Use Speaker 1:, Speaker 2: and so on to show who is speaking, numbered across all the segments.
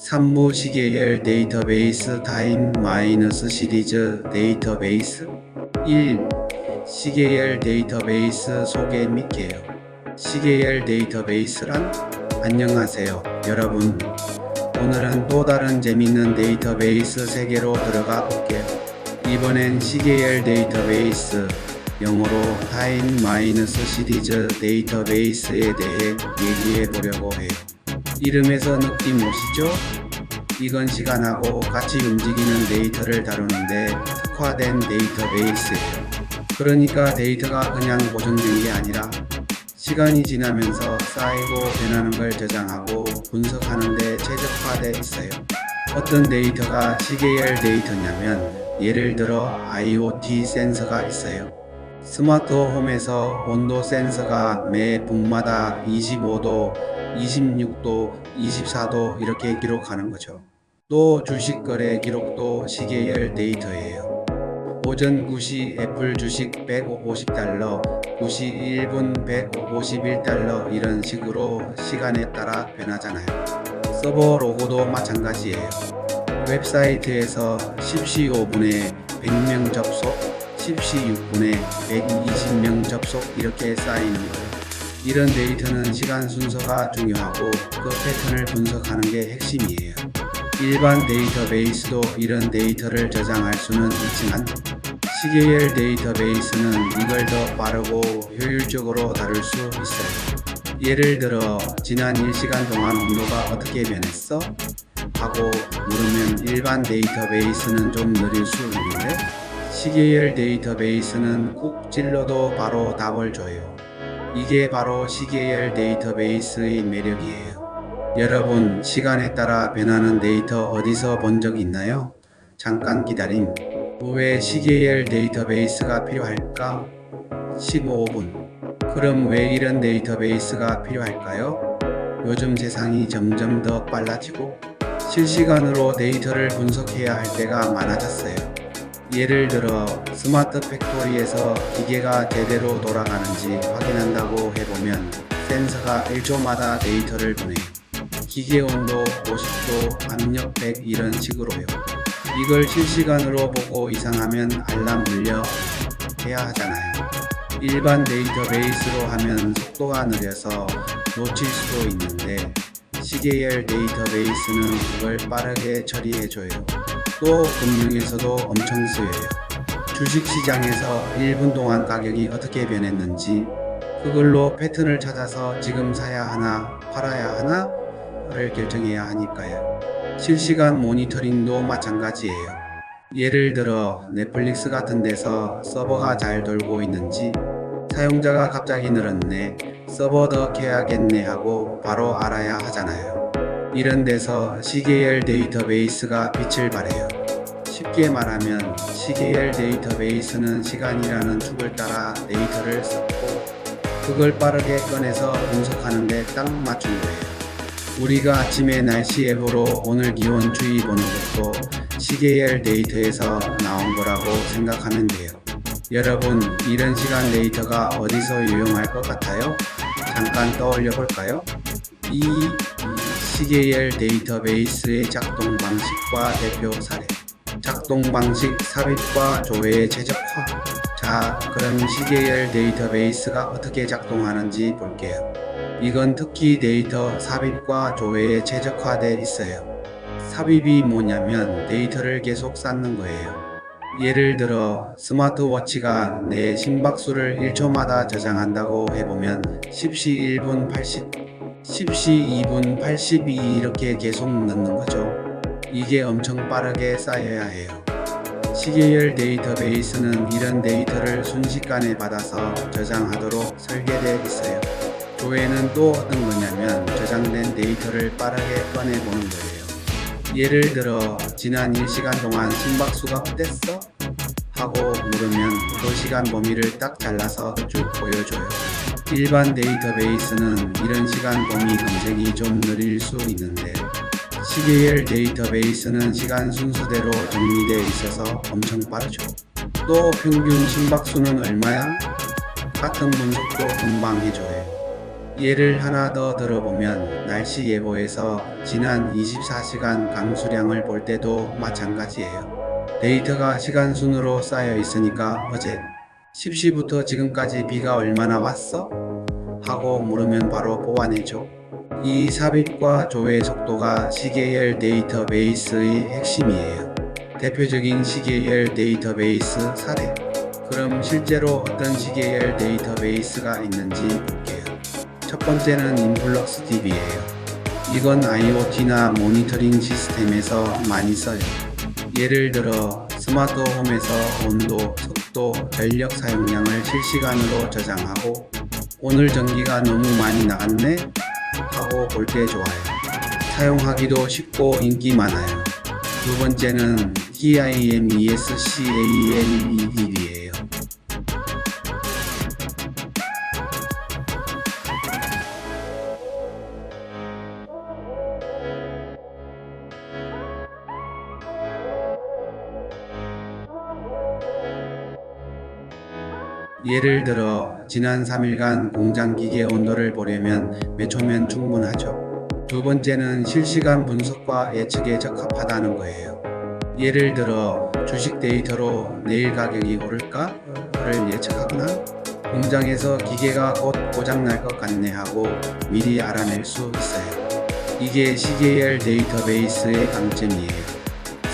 Speaker 1: 산무 시계열 데이터베이스 타임 마이너스 시리즈 데이터베이스 1. 시계열 데이터베이스 소개 및 개요. 시계열 데이터베이스란? 안녕하세요 여러분, 오늘은 또 다른 재밌는 데이터베이스 세계로 들어가 볼게요. 이번엔 시계열 데이터베이스, 영어로 타임 마이너스 시리즈 데이터베이스에 대해 얘기해 보려고 해요. 이름에서 느낌 오시죠? 이건 시간하고 같이 움직이는 데이터를 다루는데 특화된 데이터베이스예요. 그러니까 데이터가 그냥 보존된 게 아니라 시간이 지나면서 쌓이고 변하는 걸 저장하고 분석하는 데 최적화되어 있어요. 어떤 데이터가 시계열 데이터냐면, 예를 들어 IoT 센서가 있어요. 스마트홈에서 온도 센서가 매 분마다 25도, 26도, 24도 이렇게 기록하는 거죠. 또 주식 거래 기록도 시계열 데이터예요. 오전 9시 애플 주식 $150, 9시 1분 $151 이런 식으로 시간에 따라 변하잖아요. 서버 로고도 마찬가지예요. 웹사이트에서 10시 5분에 100명 접속, 10시 6분에 120명 접속 이렇게 쌓이는 거예요. 이런 데이터는 시간 순서가 중요하고 그 패턴을 분석하는 게 핵심이에요. 일반 데이터베이스도 이런 데이터를 저장할 수는 있지만 시계열 데이터베이스는 이걸 더 빠르고 효율적으로 다룰 수 있어요. 예를 들어 지난 1시간 동안 온도가 어떻게 변했어? 하고 물으면 일반 데이터베이스는 좀 느릴 수 있는데 시계열 데이터베이스는 꾹 찔러도 바로 답을 줘요. 이게 바로 시계열 데이터베이스의 매력이에요. 여러분, 시간에 따라 변하는 데이터 어디서 본 적 있나요? 잠깐 기다림. 왜 시계열 데이터베이스가 필요할까? 15분. 그럼 왜 이런 데이터베이스가 필요할까요? 요즘 세상이 점점 더 빨라지고 실시간으로 데이터를 분석해야 할 때가 많아졌어요. 예를 들어 스마트 팩토리에서 기계가 제대로 돌아가는지 확인한다고 해보면 센서가 1초마다 데이터를 보내요. 기계 온도 50도, 압력 100 이런 식으로요. 이걸 실시간으로 보고 이상하면 알람 울려 해야 하잖아요. 일반 데이터베이스로 하면 속도가 느려서 놓칠 수도 있는데 시계열 데이터베이스는 그걸 빠르게 처리해줘요. 또 금융에서도 엄청 쓰여요. 주식시장에서 1분 동안 가격이 어떻게 변했는지 그걸로 패턴을 찾아서 지금 사야 하나 팔아야 하나를 결정해야 하니까요. 실시간 모니터링도 마찬가지예요. 예를 들어 넷플릭스 같은 데서 서버가 잘 돌고 있는지, 사용자가 갑자기 늘었네, 서버 더 켜야겠네 하고 바로 알아야 하잖아요. 이런 데서 시계열 데이터베이스가 빛을 발해요. 쉽게 말하면 시계열 데이터베이스는 시간이라는 축을 따라 데이터를 쌓고 그걸 빠르게 꺼내서 분석하는 데 딱 맞춘 거예요. 우리가 아침에 날씨 앱으로 오늘 기온 추위 보는 것도 시계열 데이터에서 나온 거라고 생각하면 돼요. 여러분, 이런 시간 데이터가 어디서 유용할 것 같아요? 잠깐 떠올려 볼까요? 이 시계열 데이터베이스의 작동 방식과 대표 사례. 작동 방식, 삽입과 조회의 최적화. 자, 그럼 시계열 데이터베이스가 어떻게 작동하는지 볼게요. 이건 특히 데이터 삽입과 조회에 최적화되어 있어요. 삽입이 뭐냐면 데이터를 계속 쌓는 거예요. 예를 들어 스마트워치가 내 심박수를 1초마다 저장한다고 해보면 10시 1분 80, 10시 2분 82 이렇게 계속 넣는 거죠. 이게 엄청 빠르게 쌓여야 해요. 시계열 데이터베이스는 이런 데이터를 순식간에 받아서 저장하도록 설계되어 있어요. 조회는 또 어떤 거냐면 저장된 데이터를 빠르게 꺼내보는 거예요. 예를 들어 지난 1시간 동안 심박수가 어땠어? 하고 물으면 그 시간 범위를 딱 잘라서 쭉 보여줘요. 일반 데이터베이스는 이런 시간 범위 검색이 좀 느릴 수 있는데 시계열 데이터베이스는 시간 순서대로 정리되어 있어서 엄청 빠르죠. 또 평균 심박수는 얼마야? 같은 분석도 금방 해줘요. 예를 하나 더 들어보면 날씨 예보에서 지난 24시간 강수량을 볼 때도 마찬가지예요. 데이터가 시간 순으로 쌓여 있으니까 어제 10시부터 지금까지 비가 얼마나 왔어? 하고 물으면 바로 뽑아내죠. 이 삽입과 조회 속도가 시계열 데이터베이스의 핵심이에요. 대표적인 시계열 데이터베이스 사례. 그럼 실제로 어떤 시계열 데이터베이스가 있는지 볼게요. 첫 번째는 인플럭스 DB예요. 이건 IoT나 모니터링 시스템에서 많이 써요. 예를 들어 스마트홈에서 온도, 속도, 전력 사용량을 실시간으로 저장하고 오늘 전기가 너무 많이 나갔네? 하고 볼 때 좋아요. 사용하기도 쉽고 인기 많아요. 두 번째는 TIMESCALEDB예요. 예를 들어 지난 3일간 공장 기계 온도를 보려면 몇 초면 충분하죠. 두 번째는 실시간 분석과 예측에 적합하다는 거예요. 예를 들어 주식 데이터로 내일 가격이 오를까를 예측하거나 공장에서 기계가 곧 고장날 것 같네 하고 미리 알아낼 수 있어요. 이게 시계열 데이터베이스의 강점이에요.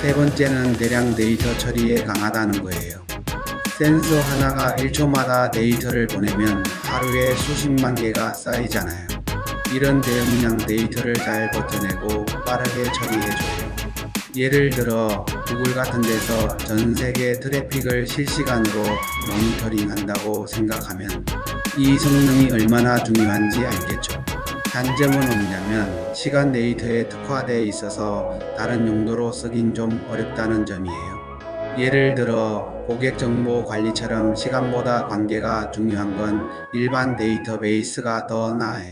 Speaker 1: 세 번째는 대량 데이터 처리에 강하다는 거예요. 센서 하나가 1초마다 데이터를 보내면 하루에 수십만 개가 쌓이잖아요. 이런 대용량 데이터를 잘 버텨내고 빠르게 처리해줘요. 예를 들어 구글 같은 데서 전 세계 트래픽을 실시간으로 모니터링 한다고 생각하면 이 성능이 얼마나 중요한지 알겠죠. 단점은 뭐냐면 시간 데이터에 특화되어 있어서 다른 용도로 쓰긴 좀 어렵다는 점이에요. 예를 들어 고객 정보 관리처럼 시간보다 관계가 중요한 건 일반 데이터베이스가 더 나아요.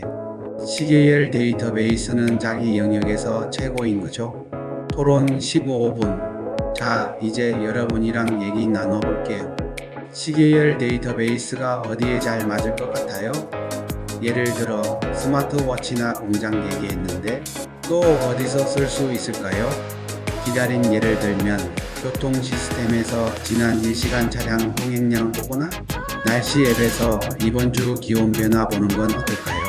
Speaker 1: 시계열 데이터베이스는 자기 영역에서 최고인 거죠. 토론 15분. 자, 이제 여러분이랑 얘기 나눠볼게요. 시계열 데이터베이스가 어디에 잘 맞을 것 같아요? 예를 들어 스마트워치나 공장 얘기했는데 또 어디서 쓸 수 있을까요? 기다린 예를 들면 교통 시스템에서 지난 1시간 차량 통행량 보거나 날씨 앱에서 이번 주 기온 변화 보는 건 어떨까요?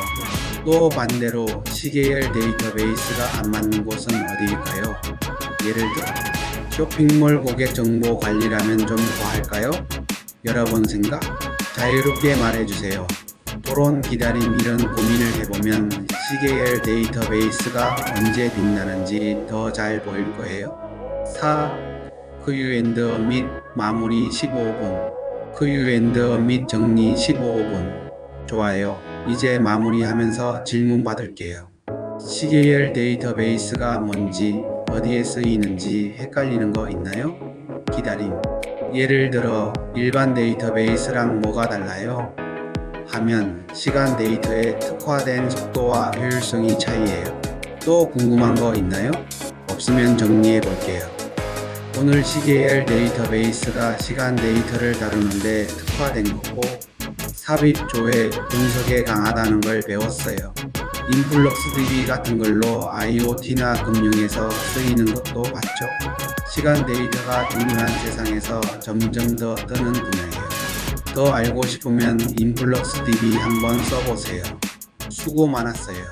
Speaker 1: 또 반대로 시계열 데이터베이스가 안 맞는 곳은 어디일까요? 예를 들어 쇼핑몰 고객 정보 관리라면 좀 과할까요? 여러분 생각? 자유롭게 말해주세요. 토론 기다림 이런 고민을 해보면 시계열 데이터베이스가 언제 빛나는지 더 잘 보일 거예요. 4. 크유앤드 및 마무리 15분. 크유앤드 및 정리 15분. 좋아요. 이제 마무리하면서 질문 받을게요. 시계열 데이터베이스가 뭔지, 어디에 쓰이는지 헷갈리는 거 있나요? 기다림. 예를 들어 일반 데이터베이스랑 뭐가 달라요? 하면 시간 데이터에 특화된 속도와 효율성이 차이예요. 또 궁금한 거 있나요? 없으면 정리해 볼게요. 오늘 시계열 데이터베이스가 시간 데이터를 다루는데 특화된 거고 삽입, 조회, 분석에 강하다는 걸 배웠어요. 인플럭스 DB 같은 걸로 IoT나 금융에서 쓰이는 것도 봤죠. 시간 데이터가 중요한 세상에서 점점 더 뜨는 분야예요. 더 알고 싶으면 인플럭스 DB 한번 써보세요. 수고 많았어요.